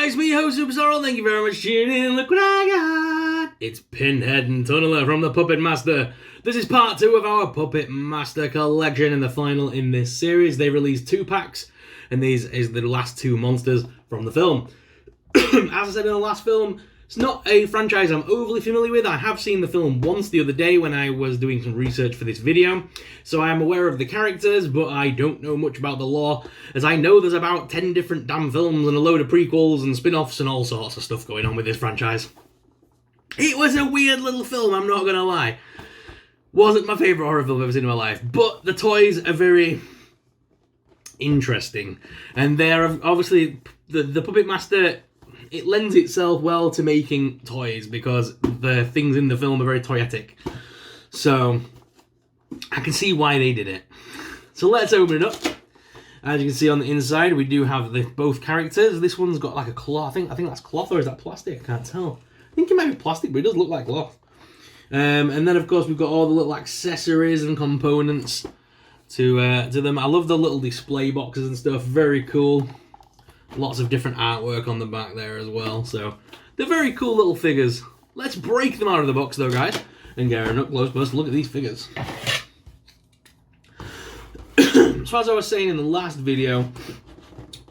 guys, me host Superstar. Thank you very much for tuning in. Look what I got. It's Pinhead and Tunneler from the Puppet Master. This is part 2 of our Puppet Master collection and the final in this series. They released 2 packs and these is the last 2 monsters from the film. As I said in the last film, it's not a franchise I'm overly familiar with. I have seen the film once the other day when I was doing some research for this video, so I am aware of the characters, but I don't know much about the lore, as I know there's about 10 different damn films and a load of prequels and spin-offs and all sorts of stuff going on with this franchise. It was a weird little film, I'm not gonna lie. Wasn't my favourite horror film I've ever seen in my life, but the toys are very interesting, and they're obviously, the Puppet Master, it lends itself well to making toys because the things in the film are very toyetic. So I can see why they did it. So let's open it up. As you can see on the inside, we do have both characters. This one's got like a cloth. I think that's cloth, or is that plastic? I can't tell. I think it might be plastic, but it does look like cloth. And then of course we've got all the little accessories and components to them. I love the little display boxes and stuff. Very cool. Lots of different artwork on the back there as well, so they're very cool little figures. Let's break them out of the box though, guys, and get an up-close look at these figures. So as I was saying in the last video,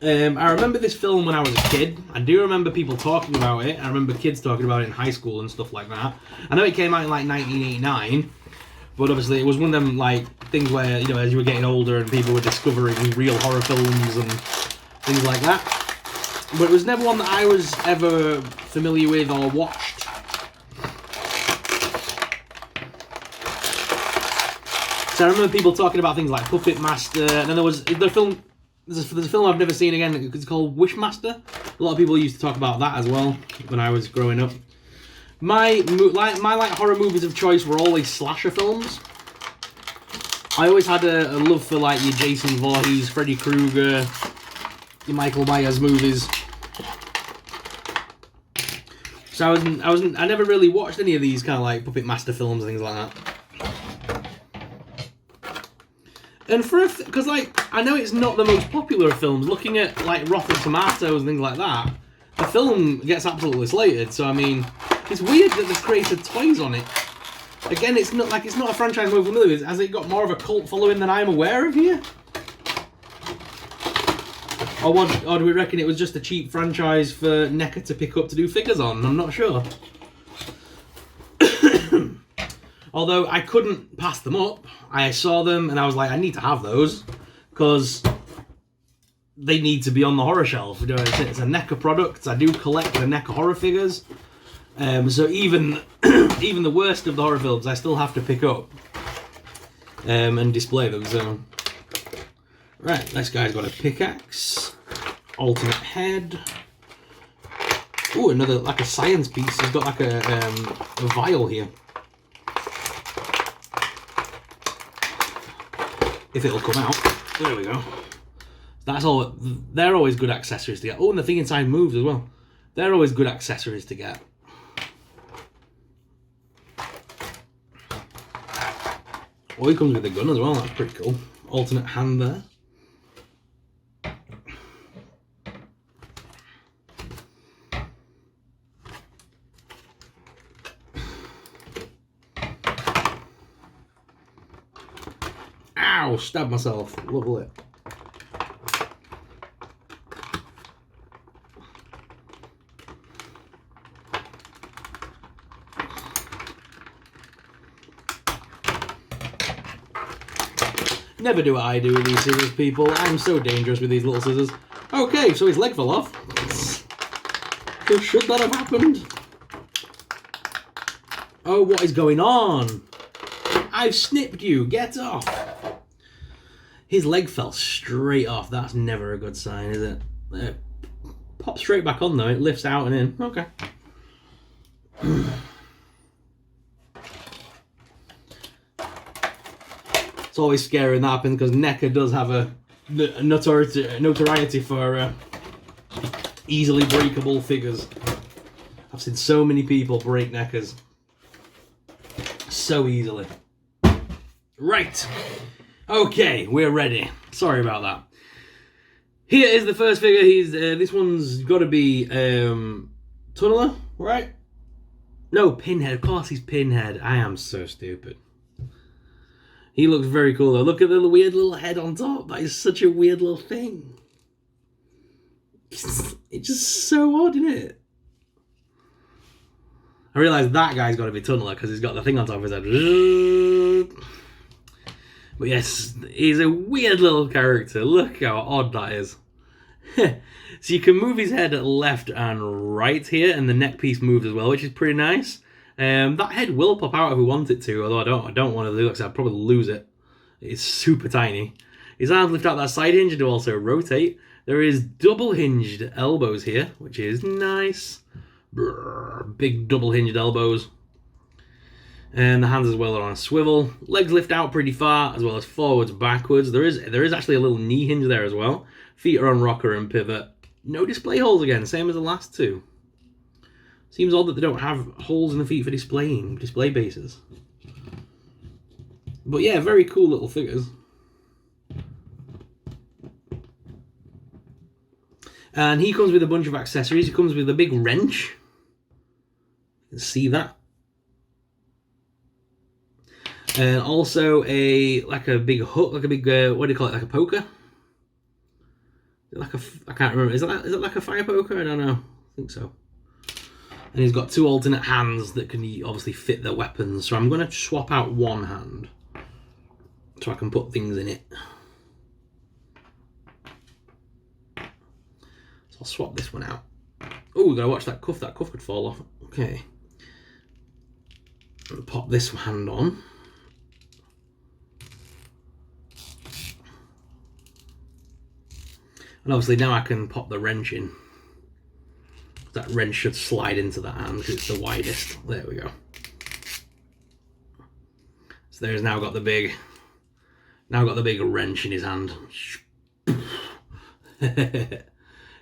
I remember this film when I was a kid. I do remember people talking about it. I remember kids talking about it in high school and stuff like that. I know it came out in like 1989, but obviously it was one of them like things where, you know, as you were getting older and people were discovering real horror films and things like that. But it was never one that I was ever familiar with or watched. So I remember people talking about things like Puppet Master, and then there was the film. There's a film I've never seen again. It's called Wishmaster. A lot of people used to talk about that as well when I was growing up. My horror movies of choice were always slasher films. I always had a love for like your Jason Voorhees, Freddy Krueger, your Michael Myers movies. So I never really watched any of these kind of like Puppet Master films and things like that. And because like I know it's not the most popular of films. Looking at like Rotten Tomatoes and things like that, the film gets absolutely slated. So I mean, it's weird that they've created toys on it. Again, it's not a franchise we're familiar with. Has it got more of a cult following than I'm aware of here? Or do we reckon it was just a cheap franchise for NECA to pick up to do figures on? I'm not sure. Although I couldn't pass them up. I saw them and I was like, I need to have those because they need to be on the horror shelf. It's a NECA product. I do collect the NECA horror figures. So even the worst of the horror films, I still have to pick up and display them. So, right, this guy's got a pickaxe. Alternate head. Oh, another like a science piece. He's got like a vial here. If it'll come out. There we go. That's all. They're always good accessories to get. Oh, and the thing inside moves as well. They're always good accessories to get. Oh, he comes with a gun as well. That's pretty cool. Alternate hand there. Ow, stabbed myself. Lovely. Never do what I do with these scissors, people. I'm so dangerous with these little scissors. Okay, so his leg fell off. So should that have happened? Oh, what is going on? I've snipped you. Get off. His leg fell straight off. That's never a good sign, is it? It pops straight back on though. It lifts out and in. Okay. It's always scary when that happens because NECA does have a notoriety for easily breakable figures. I've seen so many people break NECAs so easily. Right. Okay, we're ready. Sorry about that. Here is the first figure. He's this one's got to be Tunneler, right? No, Pinhead. Of course, he's Pinhead. I am so stupid. He looks very cool though. Look at the weird little head on top. That is such a weird little thing. It's just so odd, isn't it? I realise that guy's got to be Tunneler because he's got the thing on top of his head. But yes, he's a weird little character. Look how odd that is. So you can move his head left and right here, and the neck piece moves as well, which is pretty nice. That head will pop out if we want it to, although I don't want to do it because I'd probably lose it. It's super tiny. His arms lift out that side hinge and do also rotate. There is double hinged elbows here, which is nice. Brrr, big double hinged elbows. And the hands as well are on a swivel. Legs lift out pretty far, as well as forwards, backwards. There is actually a little knee hinge there as well. Feet are on rocker and pivot. No display holes again, same as the last two. Seems odd that they don't have holes in the feet for display bases. But yeah, very cool little figures. And he comes with a bunch of accessories. He comes with a big wrench. You can see that. And also like a big hook, like a big, what do you call it, like a poker? I can't remember. Is it like a fire poker? I don't know. I think so. And he's got two alternate hands that can obviously fit their weapons. So I'm going to swap out one hand so I can put things in it. So I'll swap this one out. Oh, we gotta watch that cuff. That cuff could fall off. Okay. I'll pop this hand on. And obviously now I can pop the wrench in. That wrench should slide into that hand because it's the widest. There we go. So there's now got the big wrench in his hand.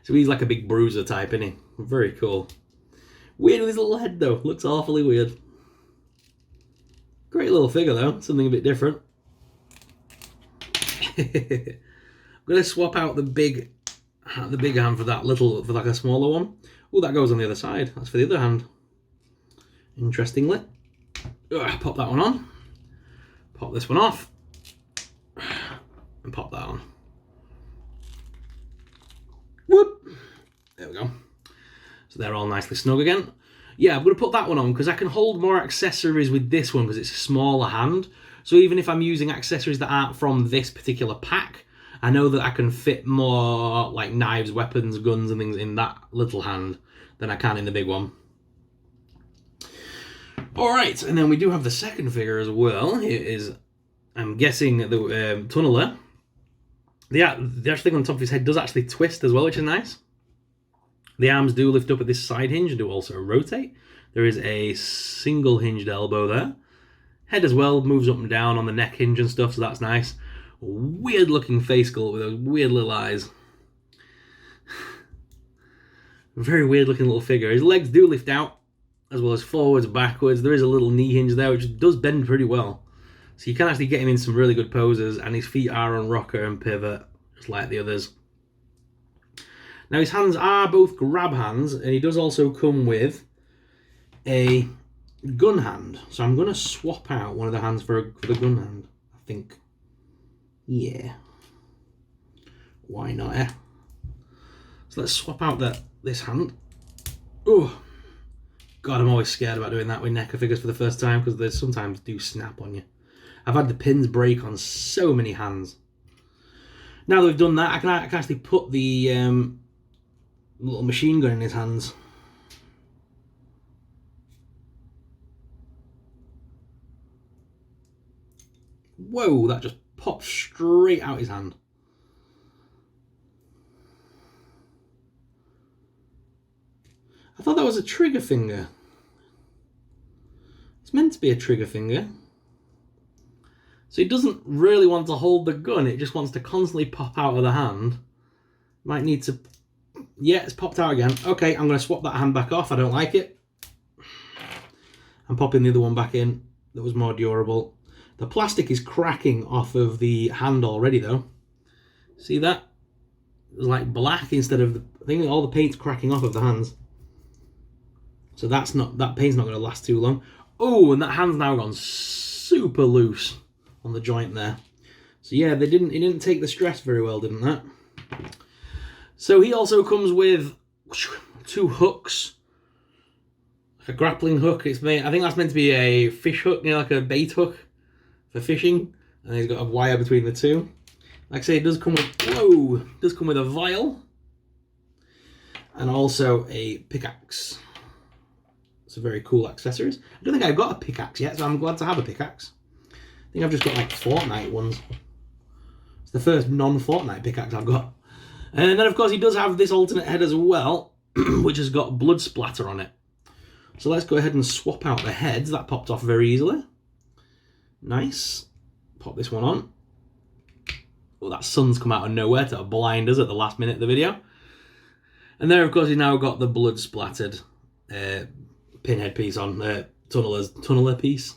So he's like a big bruiser type, isn't he? Very cool. Weird with his little head though. Looks awfully weird. Great little figure though. Something a bit different. I'm gonna swap out the big hand for like a smaller one. Oh, that goes on the other side. That's for the other hand. Interestingly. Pop that one on. Pop this one off. And pop that on. Whoop! There we go. So they're all nicely snug again. Yeah, I'm going to put that one on because I can hold more accessories with this one because it's a smaller hand. So even if I'm using accessories that aren't from this particular pack, I know that I can fit more like knives, weapons, guns and things in that little hand than I can in the big one. Alright, and then we do have the second figure as well. Here is, I'm guessing, the Tunneler. The actual thing on top of his head does actually twist as well, which is nice. The arms do lift up at this side hinge and do also rotate. There is a single hinged elbow there. Head as well moves up and down on the neck hinge and stuff, so that's nice. Weird looking face sculpt with those weird little eyes. Very weird looking little figure. His legs do lift out, as well as forwards, backwards. There is a little knee hinge there, which does bend pretty well. So you can actually get him in some really good poses, and his feet are on rocker and pivot, just like the others. Now his hands are both grab hands, and he does also come with a gun hand. So I'm going to swap out one of the hands for the gun hand, I think. Yeah. Why not, eh? So let's swap out this hand. Oh, God, I'm always scared about doing that with NECA figures for the first time because they sometimes do snap on you. I've had the pins break on so many hands. Now that we've done that, I can actually put the little machine gun in his hands. Whoa, that just popped straight out his hand. I thought that was a trigger finger. It's meant to be a trigger finger. So it doesn't really want to hold the gun, it just wants to constantly pop out of the hand. Might need to... Yeah, it's popped out again. Okay, I'm going to swap that hand back off, I don't like it. I'm popping the other one back in, that was more durable. The plastic is cracking off of the hand already though. See that? like black instead of I think all the paint's cracking off of the hands. So that paint's not going to last too long. Oh, and that hand's now gone super loose on the joint there. So yeah, it didn't take the stress very well, didn't that? So he also comes with 2 hooks. A grappling hook. I think that's meant to be a fish hook, like a bait hook for fishing. And he's got a wire between the two. Like I say, it does come with a vial. And also a pickaxe. It's a very cool accessories. I don't think I've got a pickaxe yet, so I'm glad to have a pickaxe. I think I've just got like Fortnite ones. It's the first non-Fortnite pickaxe I've got. And then of course he does have this alternate head as well, which has got blood splatter on it. So let's go ahead and swap out the heads. That popped off very easily. Nice. Pop this one on. Oh, that sun's come out of nowhere to blind us at the last minute of the video. And there, of course, he's now got the blood splattered Pinhead piece on, tunneler piece.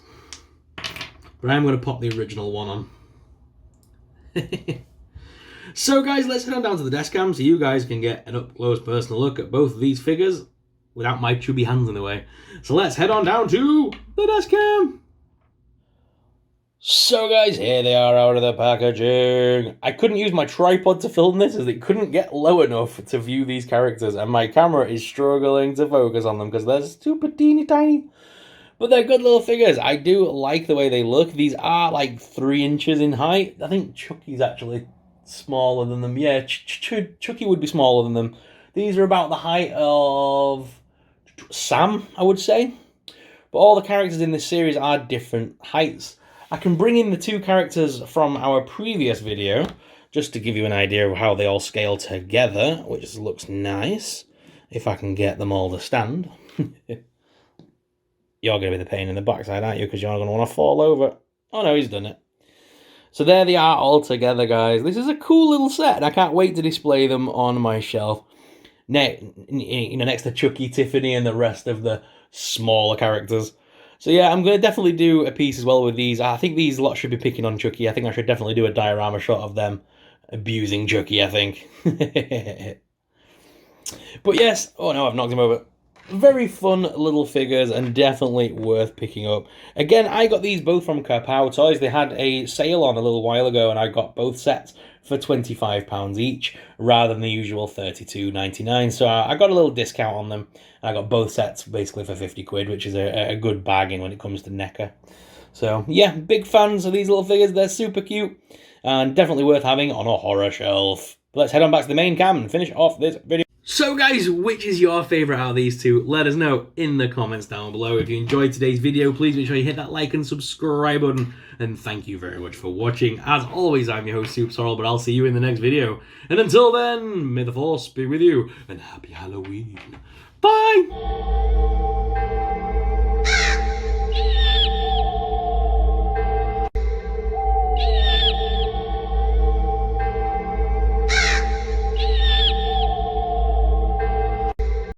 But I'm going to pop the original one on. So, guys, let's head on down to the desk cam so you guys can get an up-close personal look at both of these figures without my chubby hands in the way. So let's head on down to the desk cam. So guys, here they are out of the packaging. I couldn't use my tripod to film this as it couldn't get low enough to view these characters, and my camera is struggling to focus on them because they're super teeny tiny. But they're good little figures. I do like the way they look. These are like 3 inches in height. I think Chucky's actually smaller than them. Yeah, Chucky would be smaller than them. These are about the height of Sam, I would say. But all the characters in this series are different heights. I can bring in the 2 characters from our previous video, just to give you an idea of how they all scale together, which looks nice, if I can get them all to stand. You're going to be the pain in the backside, aren't you? Because you're going to want to fall over. Oh no, he's done it. So there they are all together, guys. This is a cool little set, and I can't wait to display them on my shelf. Next to Chucky, Tiffany, and the rest of the smaller characters. So yeah, I'm going to definitely do a piece as well with these. I think these lot should be picking on Chucky. I think I should definitely do a diorama shot of them abusing Chucky, I think. But yes, oh no, I've knocked him over. Very fun little figures and definitely worth picking up. Again, I got these both from Kapow Toys. They had a sale on a little while ago and I got both sets for £25 each rather than the usual $32.99. So I got a little discount on them. I got both sets basically for 50 quid, which is a good bargain when it comes to NECA. So yeah, big fans of these little figures. They're super cute and definitely worth having on a horror shelf. But let's head on back to the main cam and finish off this video. So guys, which is your favourite out of these 2? Let us know in the comments down below. If you enjoyed today's video, please make sure you hit that like and subscribe button. And thank you very much for watching. As always, I'm your host, Soup Sorrel, but I'll see you in the next video. And until then, may the Force be with you, and happy Halloween. Bye!